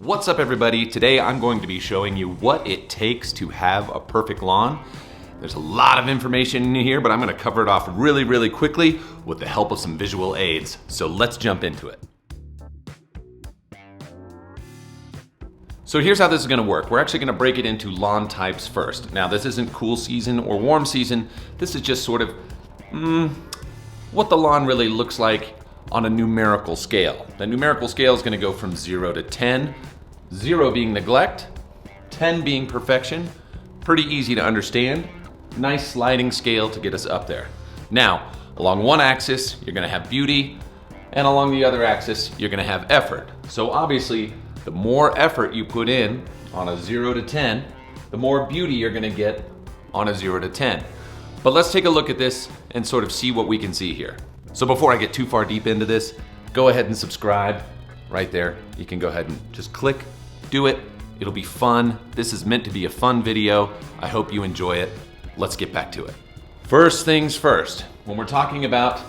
What's up everybody? Today I'm going to be showing you what it takes to have a perfect lawn. There's a lot of information in here, but I'm gonna cover it off really quickly with the help of some visual aids. So let's jump into it. So here's how this is gonna work. We're actually gonna break it into lawn types first. Now this isn't cool season or warm season. This is just sort of what the lawn really looks like on a numerical scale. The numerical scale is gonna go from 0 to 10. 0 being neglect, 10 being perfection. Pretty easy to understand. Nice sliding scale to get us up there. Now, along one axis, you're gonna have beauty, and along the other axis, you're gonna have effort. So obviously, the more effort you put in on a 0 to 10, the more beauty you're gonna get on a 0 to 10. But let's take a look at this and sort of see what we can see here. So before I get too far deep into this, go ahead and subscribe right there. You can go ahead and just click, do it. It'll be fun. This is meant to be a fun video. I hope you enjoy it. Let's get back to it. First things first, when we're talking about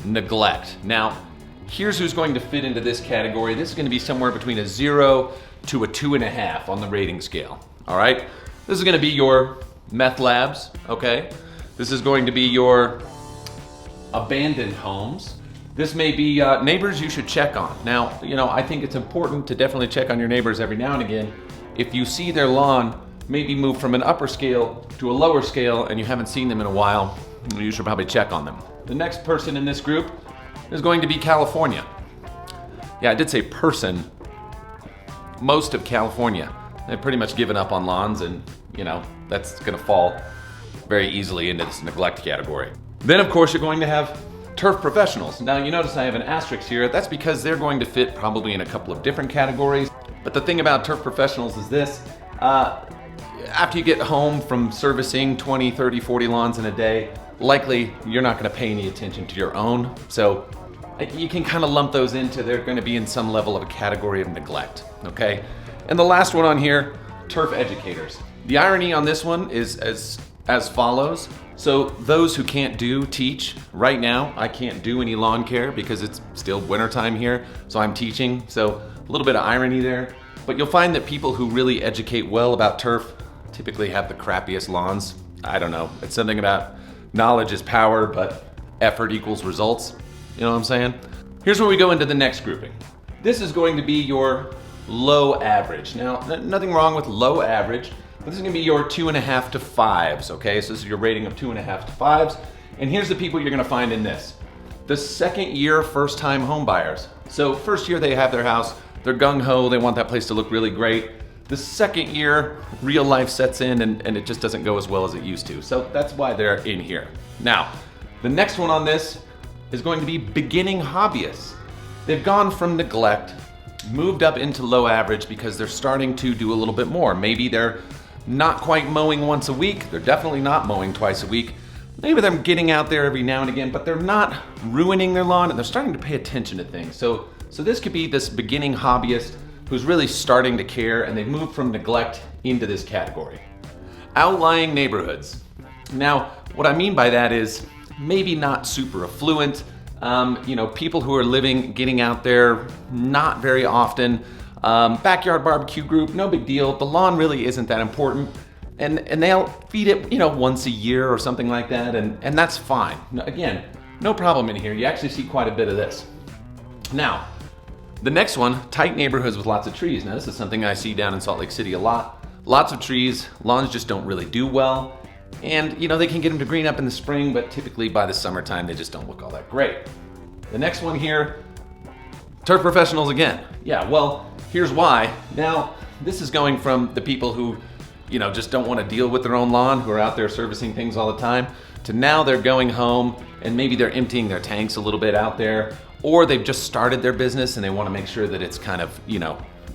neglect. Now, here's who's going to fit into this category. This is gonna be somewhere between a 0 to a 2.5 on the rating scale, all right? This is gonna be your meth labs, okay? This is going to be your abandoned homes. This may be neighbors you should check on. Now, I think it's important to definitely check on your neighbors every now and again. If you see their lawn maybe move from an upper scale to a lower scale and you haven't seen them in a while, you should probably check on them. The next person in this group is going to be California. Yeah, I did say person. Most of California. They've pretty much given up on lawns and, that's gonna fall very easily into this neglect category. Then of course you're going to have turf professionals. Now you notice I have an asterisk here. That's because they're going to fit probably in a couple of different categories. But the thing about turf professionals is this, after you get home from servicing 20, 30, 40 lawns in a day, likely you're not gonna pay any attention to your own. So you can kind of lump those into, they're gonna be in some level of a category of neglect, okay? And the last one on here, turf educators. The irony on this one is as follows. So those who can't teach. Right now, I can't do any lawn care because it's still wintertime here, so I'm teaching. So a little bit of irony there. But you'll find that people who really educate well about turf typically have the crappiest lawns. I don't know, it's something about knowledge is power, but effort equals results. You know what I'm saying? Here's where we go into the next grouping. This is going to be your low average. Now, nothing wrong with low average. This is gonna be your 2.5 to 5s, okay? So this is your rating of 2.5 to 5s. And here's the people you're gonna find in this. The second year first time home buyers. So first year they have their house, they're gung-ho, they want that place to look really great. The second year, real life sets in and it just doesn't go as well as it used to. So that's why they're in here. Now, the next one on this is going to be beginning hobbyists. They've gone from neglect, moved up into low average because they're starting to do a little bit more. Maybe they're not quite mowing once a week. They're definitely not mowing twice a week. Maybe they're getting out there every now and again, but they're not ruining their lawn and they're starting to pay attention to things. So this could be this beginning hobbyist who's really starting to care and they've moved from neglect into this category. Outlying neighborhoods. Now, what I mean by that is maybe not super affluent, people who are getting out there not very often. Backyard barbecue group, no big deal. The lawn really isn't that important. And they'll feed it, once a year or something like that. And that's fine. Again, no problem in here. You actually see quite a bit of this. Now, the next one, tight neighborhoods with lots of trees. Now this is something I see down in Salt Lake City a lot. Lots of trees, lawns just don't really do well. And they can get them to green up in the spring, but typically by the summertime, they just don't look all that great. The next one here, turf professionals again. Yeah, well, here's why. Now, this is going from the people who, just don't want to deal with their own lawn, who are out there servicing things all the time, to now they're going home and maybe they're emptying their tanks a little bit out there, or they've just started their business and they want to make sure that it's kind of,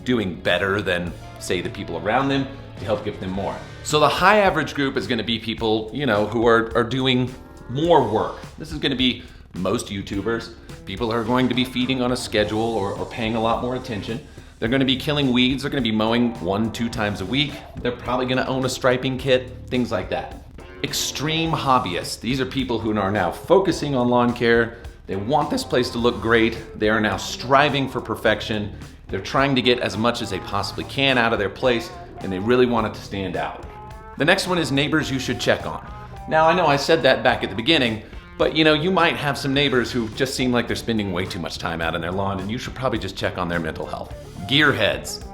doing better than, say, the people around them to help give them more. So the high average group is going to be people, who are doing more work. This is going to be most YouTubers, people who are going to be feeding on a schedule or paying a lot more attention. They're gonna be killing weeds, they're gonna be mowing 1-2 times a week. They're probably gonna own a striping kit, things like that. Extreme hobbyists. These are people who are now focusing on lawn care. They want this place to look great. They are now striving for perfection. They're trying to get as much as they possibly can out of their place, and they really want it to stand out. The next one is neighbors you should check on. Now, I know I said that back at the beginning, but you might have some neighbors who just seem like they're spending way too much time out on their lawn, and you should probably just check on their mental health. Gearheads.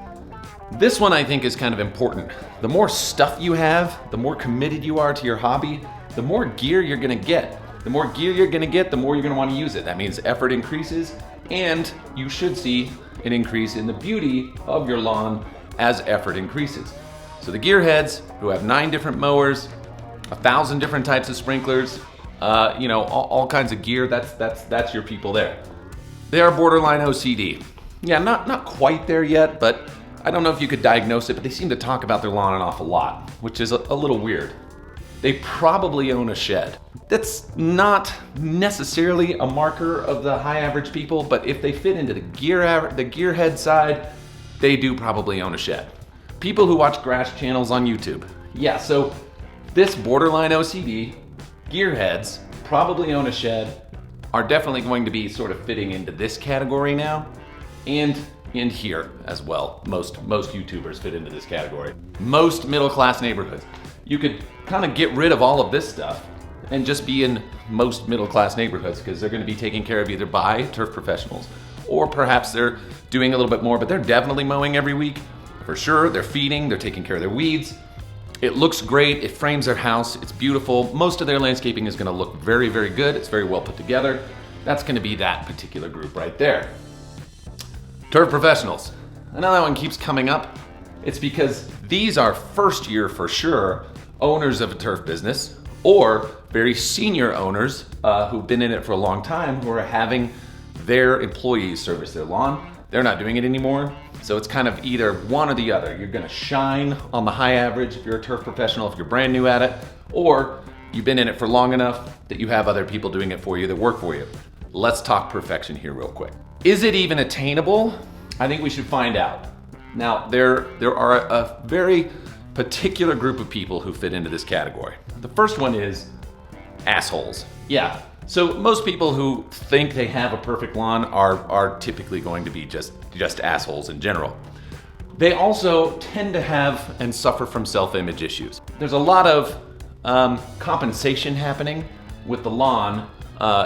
This one I think is kind of important. The more stuff you have, the more committed you are to your hobby, the more gear you're gonna get. The more gear you're gonna get, the more you're gonna wanna use it. That means effort increases, and you should see an increase in the beauty of your lawn as effort increases. So the gearheads who have 9 different mowers, 1,000 different types of sprinklers, all kinds of gear, that's your people there. They are borderline OCD. Yeah, not quite there yet, but I don't know if you could diagnose it, but they seem to talk about their lawn an awful lot, which is a little weird. They probably own a shed. That's not necessarily a marker of the high average people, but if they fit into the gearhead side, they do probably own a shed. People who watch grass channels on YouTube. Yeah, so this borderline OCD, gearheads, probably own a shed, are definitely going to be sort of fitting into this category now, and in here as well. Most YouTubers fit into this category. Most middle-class neighborhoods. You could kind of get rid of all of this stuff and just be in most middle-class neighborhoods because they're going to be taken care of either by turf professionals or perhaps they're doing a little bit more, but they're definitely mowing every week. For sure, they're feeding, they're taking care of their weeds. It looks great, it frames their house, it's beautiful. Most of their landscaping is gonna look very, very good. It's very well put together. That's gonna be that particular group right there. Turf professionals. I know that one keeps coming up. It's because these are first year for sure owners of a turf business or very senior owners who've been in it for a long time who are having their employees service their lawn. They're not doing it anymore. So it's kind of either one or the other. You're gonna shine on the high average if you're a turf professional, if you're brand new at it, or you've been in it for long enough that you have other people doing it for you that work for you. Let's talk perfection here real quick. Is it even attainable? I think we should find out. Now, there are a very particular group of people who fit into this category. The first one is assholes. Yeah, so most people who think they have a perfect lawn are typically going to be just assholes in general. They also tend to have and suffer from self-image issues. There's a lot of compensation happening with the lawn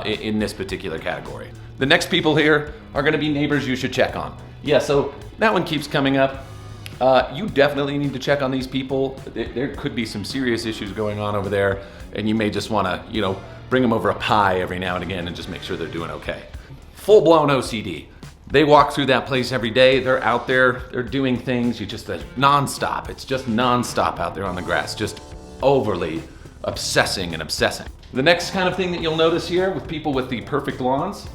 in this particular category. The next people here are gonna be neighbors you should check on. Yeah, so that one keeps coming up. You definitely need to check on these people. There could be some serious issues going on over there, and you may just wanna, bring them over a pie every now and again and just make sure they're doing okay. Full-blown OCD. They walk through that place every day. They're out there, they're doing things. Non-stop. It's just non-stop out there on the grass, just overly obsessing and obsessing. The next kind of thing that you'll notice here with people with the perfect lawns,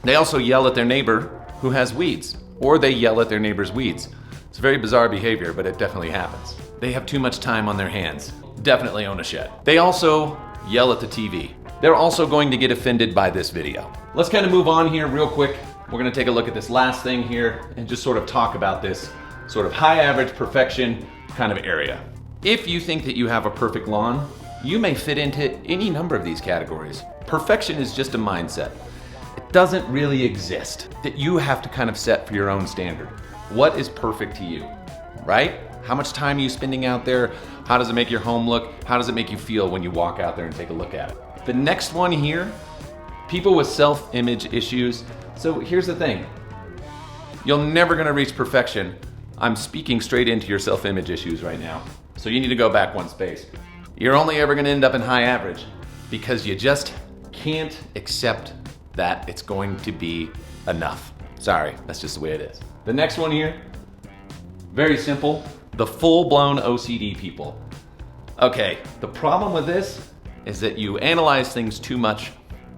they also yell at their neighbor who has weeds, or they yell at their neighbor's weeds. It's very bizarre behavior, but it definitely happens. They have too much time on their hands. Definitely own a shed. They also yell at the TV. They're also going to get offended by this video. Let's kind of move on here real quick. We're gonna take a look at this last thing here and just sort of talk about this sort of high average perfection kind of area. If you think that you have a perfect lawn, you may fit into any number of these categories. Perfection is just a mindset. It doesn't really exist. That you have to kind of set for your own standard. What is perfect to you, right? How much time are you spending out there? How does it make your home look? How does it make you feel when you walk out there and take a look at it? The next one here, people with self-image issues. So here's the thing. You're never gonna reach perfection. I'm speaking straight into your self-image issues right now. So you need to go back one space. You're only ever gonna end up in high average because you just can't accept that it's going to be enough. Sorry, that's just the way it is. The next one here, very simple, the full-blown OCD people. Okay, the problem with this is that you analyze things too much,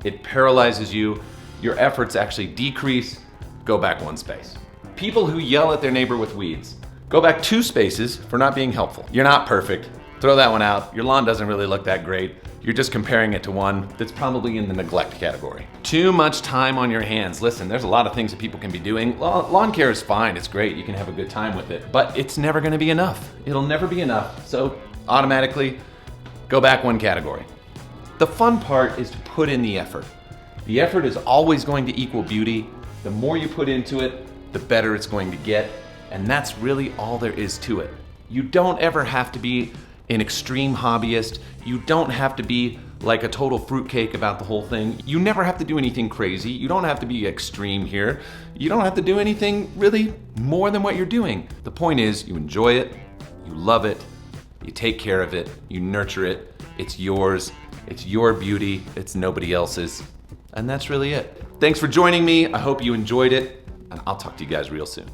it paralyzes you, your efforts actually decrease, go back one space. People who yell at their neighbor with weeds, go back 2 spaces for not being helpful. You're not perfect, throw that one out. Your lawn doesn't really look that great. You're just comparing it to one that's probably in the neglect category. Too much time on your hands. Listen, there's a lot of things that people can be doing. Lawn care is fine, it's great, you can have a good time with it, but it's never gonna be enough. It'll never be enough, so automatically go back one category. The fun part is to put in the effort. The effort is always going to equal beauty. The more you put into it, the better it's going to get. And that's really all there is to it. You don't ever have to be an extreme hobbyist. You don't have to be like a total fruitcake about the whole thing. You never have to do anything crazy. You don't have to be extreme here. You don't have to do anything really more than what you're doing. The point is, you enjoy it, you love it, you take care of it, you nurture it, it's yours, it's your beauty, it's nobody else's. And that's really it. Thanks for joining me. I hope you enjoyed it, and I'll talk to you guys real soon.